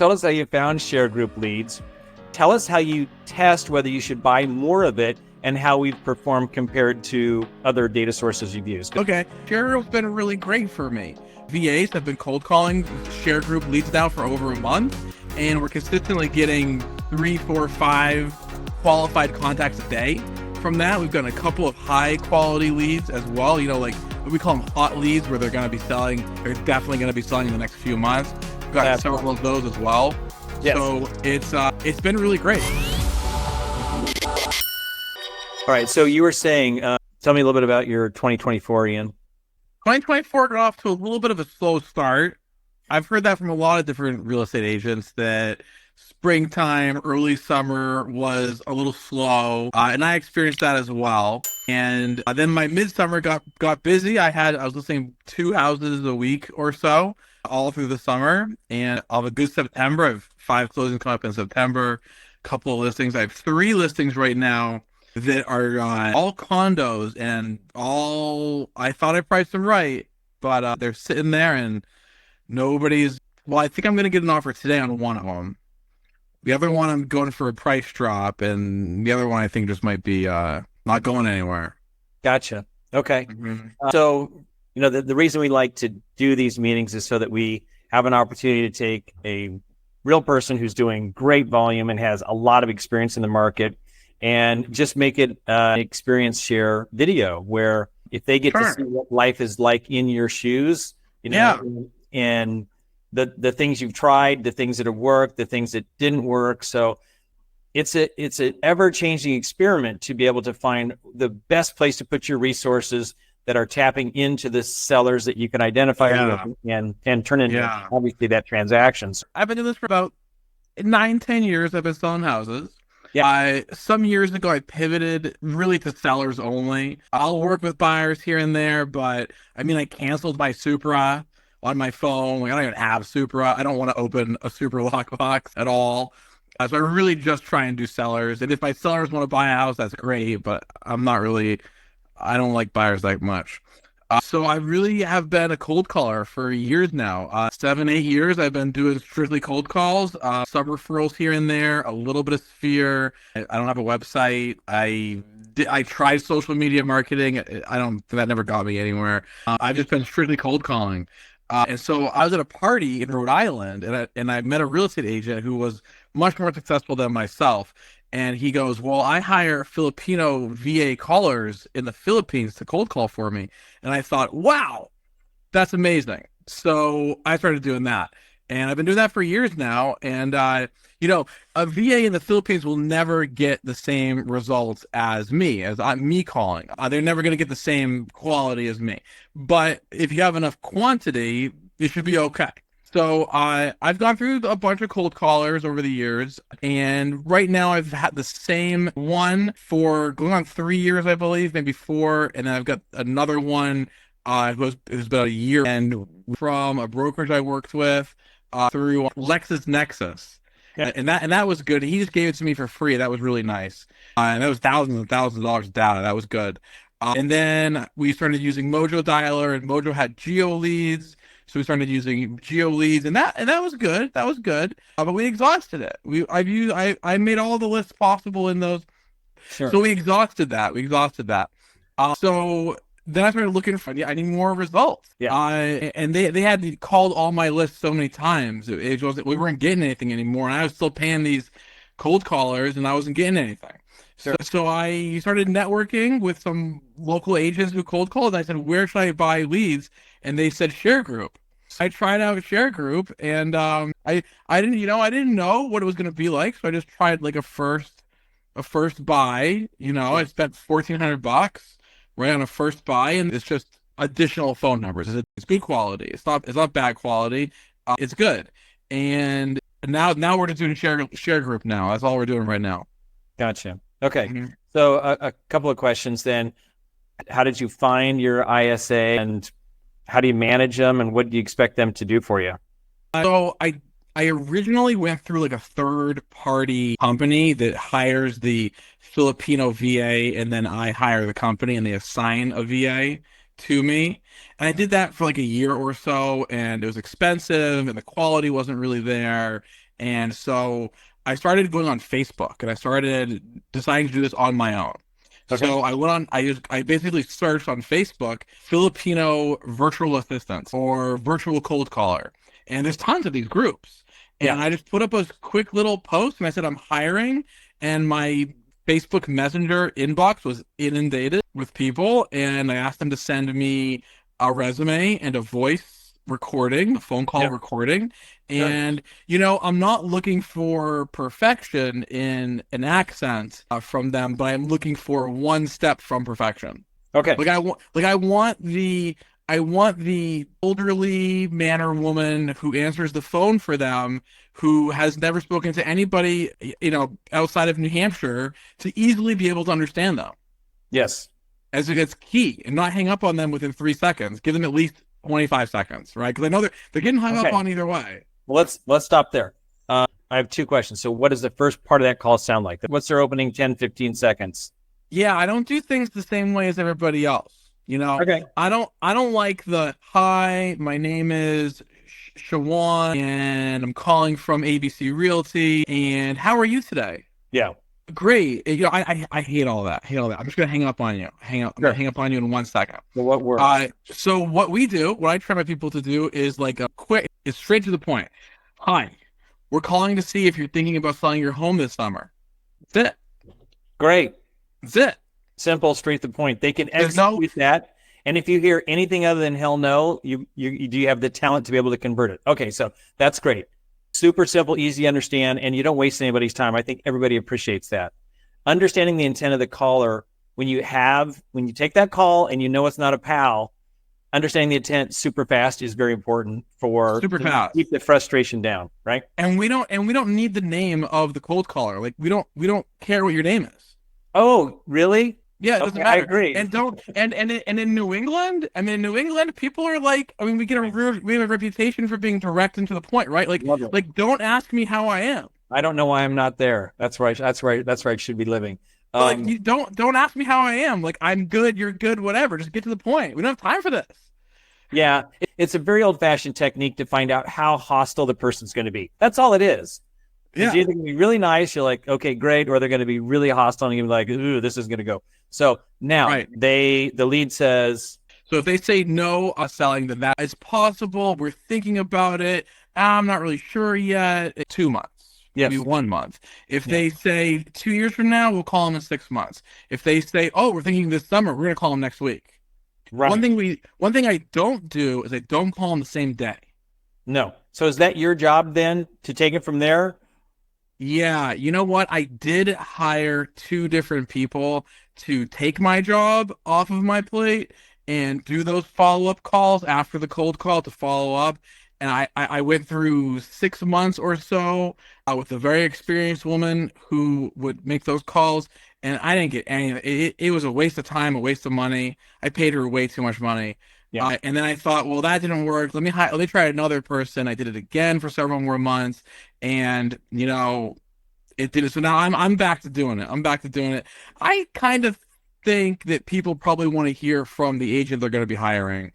Tell us how you found ShareGroup leads. Tell us how you test whether you should buy more of it and how we've performed compared to other data sources you've used. Okay, ShareGroup's been really great for me. VAs have been cold calling ShareGroup leads now for over a month, and we're consistently getting 3, 4, 5 qualified contacts a day. From that, we've gotten a couple of high quality leads as well. You know, like we call them hot leads, where they're going to be selling. They're definitely going to be selling in the next few months. We've got several of those as well. Yes. So it's been really great. All right. So you were saying, tell me a little bit about your 2024, Ian. 2024 got off to a little bit of a slow start. I've heard that from a lot of different real estate agents that springtime, early summer was a little slow, and I experienced that as well. And then my midsummer got busy. I was listing 2 houses a week or so all through the summer, and I'll have a good September. I have 5 closings coming up in September, a couple of listings. I have 3 listings right now that are all condos, and I thought I priced them right, but they're sitting there and I think I'm going to get an offer today on one of them. The other one I'm going for a price drop, and the other one I think just might be not going anywhere. Gotcha. Okay. Mm-hmm. So, you know, the reason we like to do these meetings is so that we have an opportunity to take a real person who's doing great volume and has a lot of experience in the market and just make it an experience share video where if they get to see what life is like in your shoes, you know, and the things you've tried, the things that have worked, the things that didn't work. So it's an ever-changing experiment to be able to find the best place to put your resources that are tapping into the sellers that you can identify and turn into obviously that transactions. I've been doing this for about 9-10 years. I've been selling houses. Yeah. Some years ago, I pivoted really to sellers only. I'll work with buyers here and there, but I mean, I canceled my Supra on my phone. Like, I don't even have Supra. I don't want to open a Supra lockbox at all. So I really just try and do sellers. And if my sellers want to buy a house, that's great, but I don't like buyers that much. So I really have been a cold caller for years now. 7, 8 years I've been doing strictly cold calls, some referrals here and there, a little bit of Sphere. I don't have a website. I tried social media marketing. That never got me anywhere. I've just been strictly cold calling. And so I was at a party in Rhode Island, and I met a real estate agent who was much more successful than myself. And he goes, well, I hire Filipino VA callers in the Philippines to cold call for me. And I thought, wow, that's amazing. So I started doing that. And I've been doing that for years now. And, you know, a VA in the Philippines will never get the same results as me calling. They're never going to get the same quality as me. But if you have enough quantity, it should be okay. So I've gone through a bunch of cold callers over the years, and right now I've had the same one for going on 3 years, I believe, maybe 4, and then I've got another one who's about a year, and from a brokerage I worked with through LexisNexis, and that was good. He just gave it to me for free. That was really nice, and that was thousands and thousands of dollars of data. That was good. And then we started using Mojo Dialer, and Mojo had geo leads. So we started using geo leads, and that was good. That was good. But we exhausted it. I made all the lists possible in those. Sure. So we exhausted that. So then I started looking for. I need more results. Yeah. And they had called all my lists so many times. We weren't getting anything anymore, and I was still paying these cold callers, and I wasn't getting anything. Sure. So I started networking with some local agents who cold called, and I said, where should I buy leads? And they said ShareGroup. So I tried out ShareGroup, and I didn't know what it was going to be like, so I just tried like a first buy. You know, I spent $1,400 right on a first buy, and it's just additional phone numbers. It's good quality. It's not bad quality. It's good. And now we're just doing ShareGroup now. That's all we're doing right now. Gotcha. Okay. Mm-hmm. So a couple of questions then. How did you find your ISA, and how do you manage them, and what do you expect them to do for you? So I originally went through like a third-party company that hires the Filipino VA, and then I hire the company, and they assign a VA to me. And I did that for like a year or so, and it was expensive, and the quality wasn't really there. And so I started going on Facebook, and I started deciding to do this on my own. Okay. So I basically searched on Facebook Filipino virtual assistants or virtual cold caller. And there's tons of these groups. And I just put up a quick little post and I said, I'm hiring. And my Facebook Messenger inbox was inundated with people. And I asked them to send me a resume and a voice recording, a phone call recording. And, I'm not looking for perfection in an accent from them, but I'm looking for one step from perfection. Okay. I want the elderly man or woman who answers the phone for them, who has never spoken to anybody, outside of New Hampshire, to easily be able to understand them. Yes. As it's key, and not hang up on them within 3 seconds. Give them at least 25 seconds, right? Because I know they're getting hung up on either way. Well, let's stop there. I have 2 questions. So what does the first part of that call sound like? What's their opening 10, 15 seconds? Yeah, I don't do things the same way as everybody else. Okay. I don't like the, hi, my name is Shawan, and I'm calling from ABC Realty, and how are you today? Yeah. Great. I hate all that. I'm just gonna hang up on you. I'm gonna hang up on you in 1 second. So what works? So what I try my people to do is it's straight to the point. Hi, we're calling to see if you're thinking about selling your home this summer. That's it. Great. That's it. Simple, straight to the point. They can execute that. And if you hear anything other than hell no, you do have the talent to be able to convert it. Okay, so that's great. Super simple, easy to understand, and you don't waste anybody's time. I think everybody appreciates that. Understanding the intent of the caller, when you take that call and it's not a pal, understanding the intent super fast is very important to keep the frustration down, right? And we don't need the name of the cold caller. Like we don't care what your name is. Oh, really? Yeah, it doesn't matter. I agree. And in New England, people are we have a reputation for being direct and to the point, right? Like don't ask me how I am. I don't know why I'm not there. That's right. That's where I should be living. You don't ask me how I am. Like, I'm good, you're good, whatever. Just get to the point. We don't have time for this. Yeah, it's a very old-fashioned technique to find out how hostile the person's going to be. That's all it is. Yeah. It's either going to be really nice, you're like, okay, great, or they're going to be really hostile and you're like, ooh, this is going to go. So now the lead says. So if they say no, selling, then that is possible. We're thinking about it. I'm not really sure yet. 2 months. Maybe 1 month. If they say 2 years from now, we'll call them in 6 months. If they say, oh, we're thinking this summer, we're going to call them next week. Right. One thing I don't do is I don't call them the same day. No. So is that your job then to take it from there? Yeah. You know what? I did hire 2 different people to take my job off of my plate and do those follow-up calls after the cold call to follow up. And I went through 6 months or so with a very experienced woman who would make those calls, and I didn't get anything. It was a waste of time, a waste of money. I paid her way too much money. Yeah. And then I thought, well, that didn't work. Let me try another person. I did it again for several more months, and it did it. So now I'm back to doing it. I kind of think that people probably want to hear from the agent they're going to be hiring.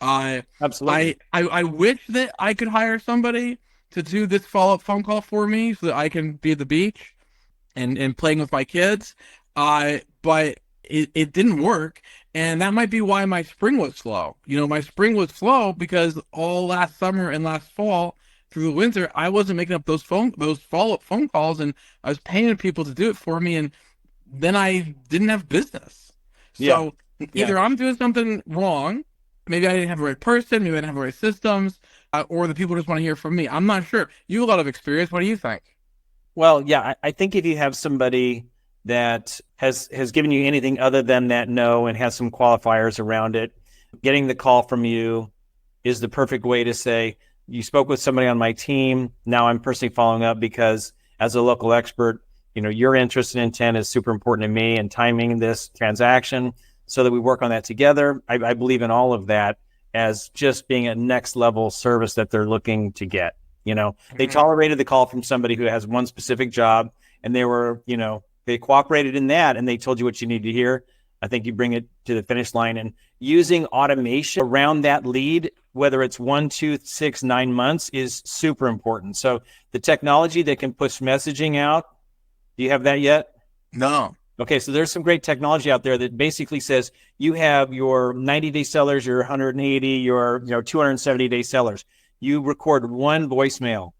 Absolutely. I wish that I could hire somebody to do this follow-up phone call for me so that I can be at the beach and playing with my kids. But it didn't work. And that might be why my spring was slow. My spring was slow because all last summer and last fall through the winter, I wasn't making up those follow-up phone calls, and I was paying people to do it for me. And then I didn't have business. So either I'm doing something wrong, maybe I didn't have the right person, maybe I didn't have the right systems, or the people just want to hear from me. I'm not sure. You have a lot of experience. What do you think? Well, yeah, I think if you have somebody that has given you anything other than that no and has some qualifiers around it, getting the call from you is the perfect way to say, you spoke with somebody on my team. Now I'm personally following up because as a local expert, your interest and intent is super important to me, and timing this transaction so that we work on that together. I believe in all of that as just being a next level service that they're looking to get. They tolerated the call from somebody who has one specific job, and they were, they cooperated in that, and they told you what you need to hear. I think you bring it to the finish line, and using automation around that lead, whether it's 1, 2, 6, 9 months, is super important. So the technology that can push messaging out, do you have that yet? No. Okay, so there's some great technology out there that basically says you have your 90-day sellers, your 180, your 270-day sellers. You record one voicemail,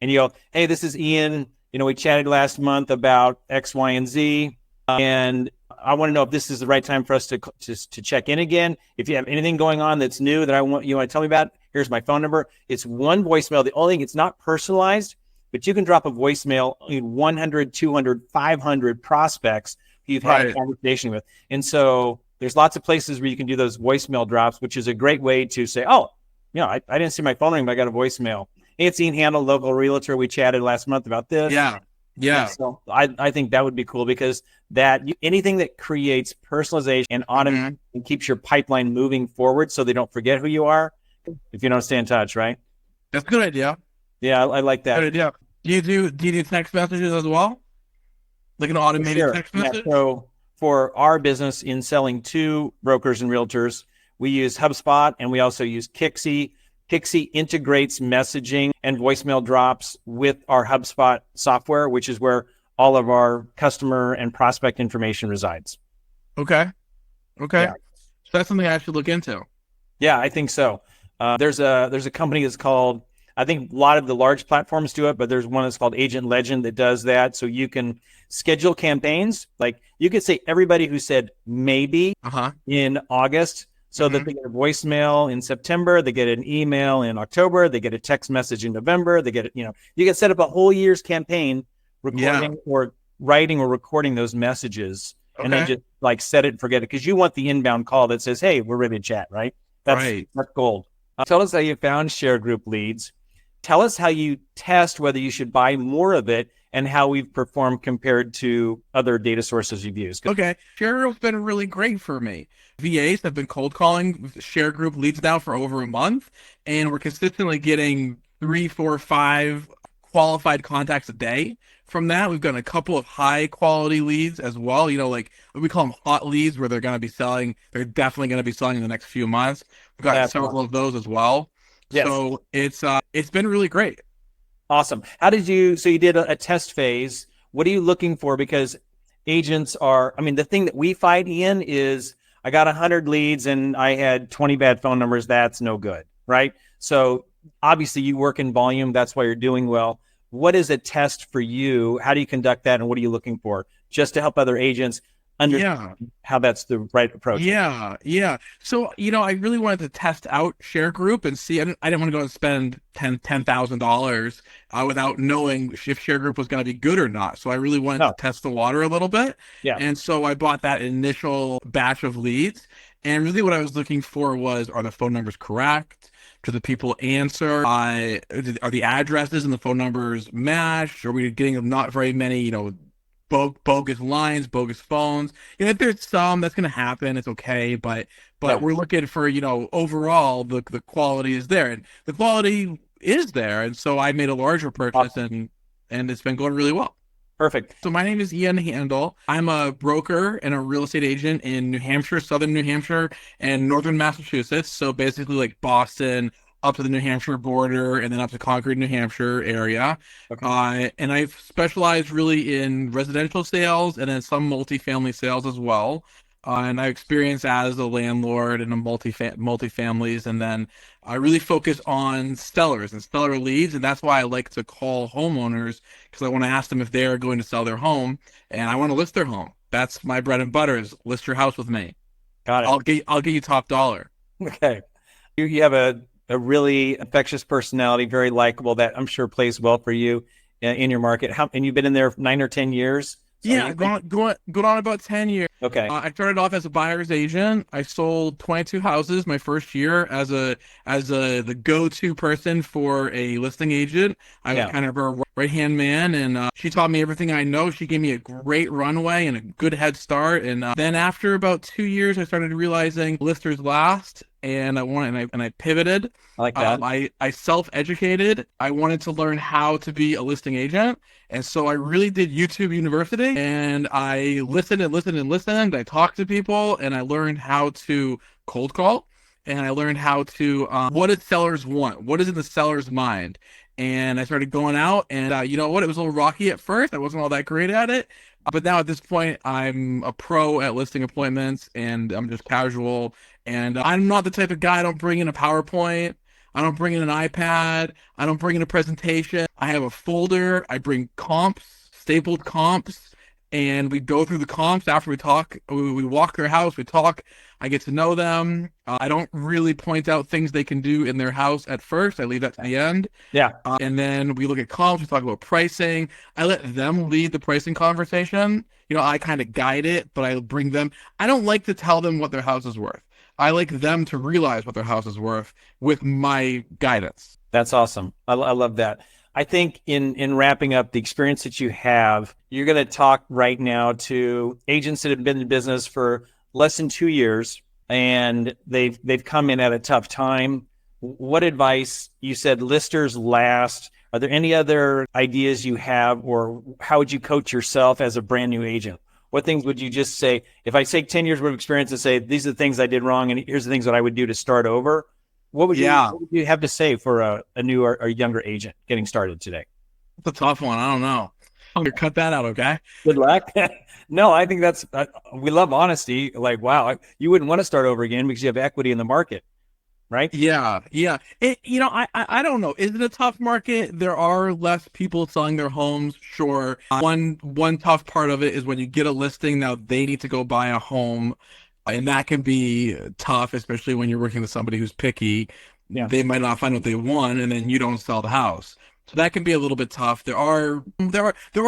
and you go, "Hey, this is Ian. We chatted last month about X, Y, and Z, and I want to know if this is the right time for us to check in again. If you have anything going on that's new that you want to tell me about, here's my phone number." It's one voicemail. The only thing, it's not personalized, but you can drop a voicemail in 100, 200, 500 prospects you've had a conversation with. And so there's lots of places where you can do those voicemail drops, which is a great way to say, "Oh, I didn't see my phone ring, but I got a voicemail. Hey, it's Ian Handel, local realtor. We chatted last month about this." Yeah. So I think that would be cool, because anything that creates personalization and automation and keeps your pipeline moving forward so they don't forget who you are if you don't stay in touch, right? That's a good idea. Yeah, I like that. Good idea. Do you do text messages as well? Like an automated text message? Yeah, so for our business in selling to brokers and realtors, we use HubSpot, and we also use Kixie. Kixie integrates messaging and voicemail drops with our HubSpot software, which is where all of our customer and prospect information resides. Okay. Yeah. So that's something I should look into. Yeah, I think so. There's a company that's called, I think a lot of the large platforms do it, but there's one that's called Agent Legend that does that. So you can schedule campaigns. Like you could say everybody who said maybe in August, so that they get a voicemail in September, they get an email in October, they get a text message in November, they get you can set up a whole year's campaign recording or writing or recording those messages, and then just like set it and forget it, because you want the inbound call that says, "Hey, we're ready to chat," right? That's gold. Tell us how you found ShareGroup leads. Tell us how you test whether you should buy more of it, and how we've performed compared to other data sources you've used. Okay. ShareGroup's been really great for me. VAs have been cold calling ShareGroup leads now for over a month, and we're consistently getting 3, 4, 5 qualified contacts a day. From that, we've gotten a couple of high quality leads as well. Like we call them hot leads, where they're going to be selling. They're definitely going to be selling in the next few months. We've got several of those as well. Yes. So it's been really great. Awesome. So you did a test phase. What are you looking for? Because agents the thing that we fight in is, I got 100 leads and I had 20 bad phone numbers. That's no good, right? So obviously you work in volume. That's why you're doing well. What is a test for you? How do you conduct that? And what are you looking for? Just to help other agents understand how that's the right approach. Yeah. So, I really wanted to test out ShareGroup and see. I didn't want to go and spend $10,000 without knowing if ShareGroup was going to be good or not. So I really wanted to test the water a little bit. Yeah. And so I bought that initial batch of leads. And really what I was looking for was, are the phone numbers correct? Do the people answer? Are the addresses and the phone numbers matched? Are we getting not very many, bogus lines, bogus phones? If there's some, that's going to happen. It's okay. But we're looking for, overall, the quality is there. And the quality is there. And so I made a larger purchase, and it's been going really well. Perfect. So my name is Ian Handel. I'm a broker and a real estate agent in New Hampshire, southern New Hampshire, and northern Massachusetts. So basically like Boston up to the New Hampshire border, and then up to Concord, New Hampshire area. Okay. And I've specialized really in residential sales and then some multifamily sales as well. And I experience as a landlord in a multifamilies, and then I really focus on sellers and seller leads, and that's why I like to call homeowners, because I want to ask them if they are going to sell their home, and I want to list their home. That's my bread and butter, is list your house with me. Got it. I'll get you top dollar. Okay. You have a really infectious personality, very likable, that I'm sure plays well for you in your market. And you've been in there 9 or 10 years? Yeah, going on about 10 years. Okay. I started off as a buyer's agent. I sold 22 houses my first year as the go-to person for a listing agent. I was kind of right-hand man, and she taught me everything I know. She gave me a great runway and a good head start. And then after about 2 years, I started realizing listers last, and I pivoted. I like that. I self-educated. I wanted to learn how to be a listing agent. And so I really did YouTube University, and I listened and listened and listened. I talked to people, and I learned how to cold call, and I learned how to what do sellers want? What is in the seller's mind? And I started going out, and you know what? It was a little rocky at first. I wasn't all that great at it, but now at this point, I'm a pro at listing appointments, and I'm just casual. And I'm not the type of guy. I don't bring in a PowerPoint. I don't bring in an iPad. I don't bring in a presentation. I have a folder. I bring comps, stapled comps, and we go through the comps after we talk. We walk their house. We talk. I get to know them. I don't really point out things they can do in their house at first. I leave that to the end. Yeah. And then we look at comps. We talk about pricing. I let them lead the pricing conversation. You know, I kind of guide it, but I bring them. I don't like to tell them what their house is worth. I like them to realize what their house is worth with my guidance. That's awesome. I love that. I think in wrapping up the experience that you have, you're going to talk right now to agents that have been in business for less than 2 years, and they've come in at a tough time. What advice? You said listers last. Are there any other ideas you have, or how would you coach yourself as a brand new agent? What things would you just say? If I say 10 years worth of experience and say, these are the things I did wrong, and here's the things that I would do to start over, what would you have to say for a new or younger agent getting started today? It's a tough one. I don't know. I'm going to cut that out, okay? Good luck. No, I think that's, we love honesty. Like, wow, you wouldn't want to start over again because you have equity in the market, right? Yeah. I don't know. Is it a tough market? There are less people selling their homes. Sure. One tough part of it is when you get a listing, now they need to go buy a home. And that can be tough, especially when you're working with somebody who's picky. Yeah. They might not find what they want, and then you don't sell the house. So that can be a little bit tough. There are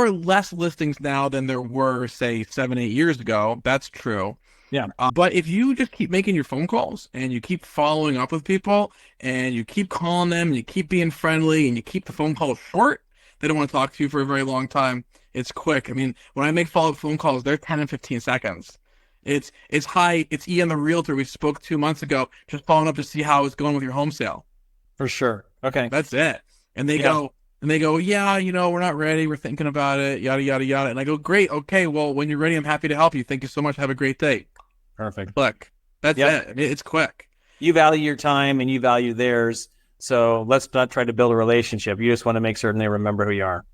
less listings now than there were, say, 7-8 years ago. That's true. Yeah. But if you just keep making your phone calls and you keep following up with people and you keep calling them and you keep being friendly and you keep the phone calls short, they don't want to talk to you for a very long time. It's quick. I mean, when I make follow-up phone calls, they're 10 and 15 seconds. It's Ian the realtor we spoke 2 months ago, just following up to see how it's going with your home sale. For sure. Okay. That's it. And they go, yeah, we're not ready. We're thinking about it, yada, yada, yada. And I go, great. Okay. Well, when you're ready, I'm happy to help you. Thank you so much. Have a great day. Perfect. Look, that's it. I mean, it's quick. You value your time and you value theirs. So let's not try to build a relationship. You just want to make certain they remember who you are.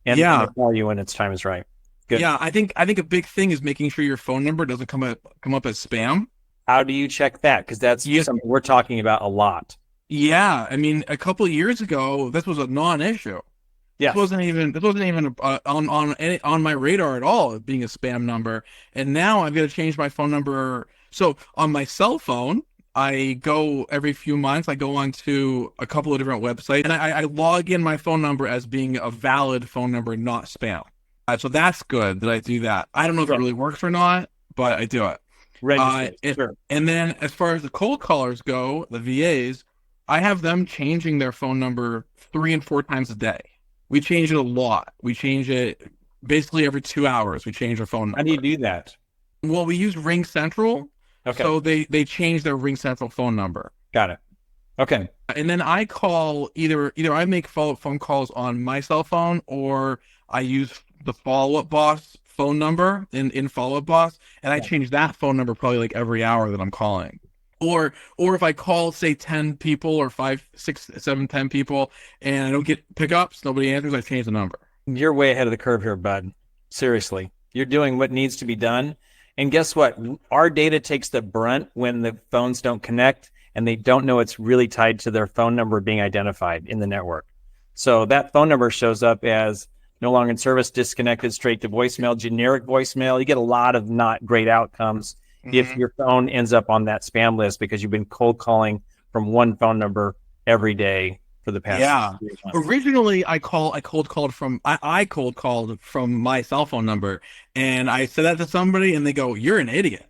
And call you when its time is right. Good. Yeah, I think a big thing is making sure your phone number doesn't come up as spam. How do you check that? Because that's something we're talking about a lot. Yeah, I mean, a couple of years ago, this was a non-issue. Yeah, this wasn't even on my radar at all, being a spam number. And now I've got to change my phone number. So on my cell phone, I go every few months. I go onto a couple of different websites, and I log in my phone number as being a valid phone number, not spam. So that's good that I do that. I don't know if it really works or not, but I do it. Sure. And then as far as the cold callers go, the VAs, I have them changing their phone number 3 and 4 times a day. We change it a lot. We change it basically every 2 hours. We change our phone number. How do you do that? Well, we use Ring Central. Okay. So they change their Ring Central phone number. Got it. Okay. And then I call either I make follow-up phone calls on my cell phone, or I use the Follow-Up Boss phone number in Follow-Up Boss, and I change that phone number probably like every hour that I'm calling. Or if I call, say, 10 people or 5, 6, 7, 10 people, and I don't get pickups, nobody answers, I change the number. You're way ahead of the curve here, bud. Seriously. You're doing what needs to be done. And guess what? Our data takes the brunt when the phones don't connect and they don't know it's really tied to their phone number being identified in the network. So that phone number shows up as no longer in service, disconnected, straight to voicemail, generic voicemail. You get a lot of not great outcomes if your phone ends up on that spam list because you've been cold calling from one phone number every day for the past 3 months. Originally, I cold called from my cell phone number, and I said that to somebody, and they go, "You're an idiot."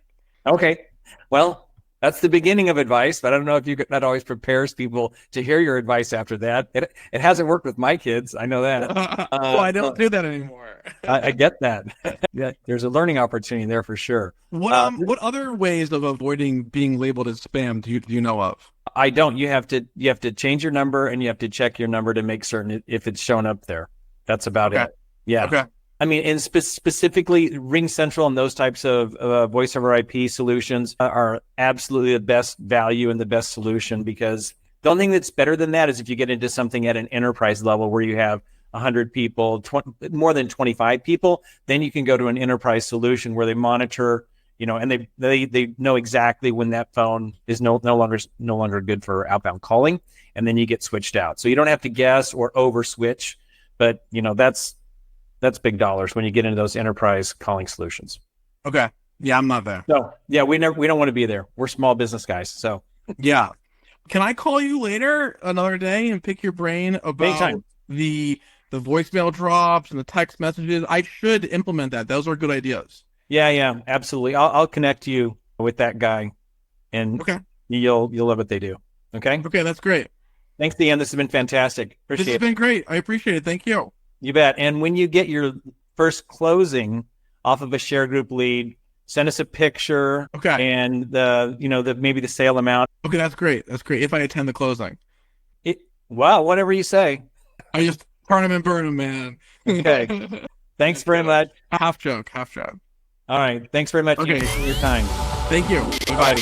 Okay, well, That's the beginning of advice, but I don't know if that always prepares people to hear your advice after that. It hasn't worked with my kids. I know that. Well, I don't do that anymore. I get that. Yeah, there's a learning opportunity there for sure. What other ways of avoiding being labeled as spam do you know of? I don't. You have to change your number, and you have to check your number to make certain if it's shown up there. That's about it. Yeah. Okay. I mean, and specifically Ring Central and those types of voice over IP solutions are absolutely the best value and the best solution, because the only thing that's better than that is if you get into something at an enterprise level where you have 100 people, more than 25 people, then you can go to an enterprise solution where they monitor, and they know exactly when that phone is no longer good for outbound calling, and then you get switched out. So you don't have to guess or over switch, but that's big dollars when you get into those enterprise calling solutions. Okay. Yeah, I'm not there. So yeah, we don't want to be there. We're small business guys. So yeah. Can I call you later another day and pick your brain about anytime. the voicemail drops and the text messages? I should implement that. Those are good ideas. Yeah, absolutely. I'll connect you with that guy, and you'll love what they do. Okay. Okay, that's great. Thanks, Deanne. This has been fantastic. This has been great. I appreciate it. Thank you. You bet. And when you get your first closing off of a ShareGroup lead, send us a picture. Okay. And maybe the sale amount. Okay, that's great. That's great. If I attend the closing. Wow, whatever you say. I just turn them and burn them, man. Okay. Thanks very much. Half joke. All right. Thanks very much for your time. Thank you. Bye.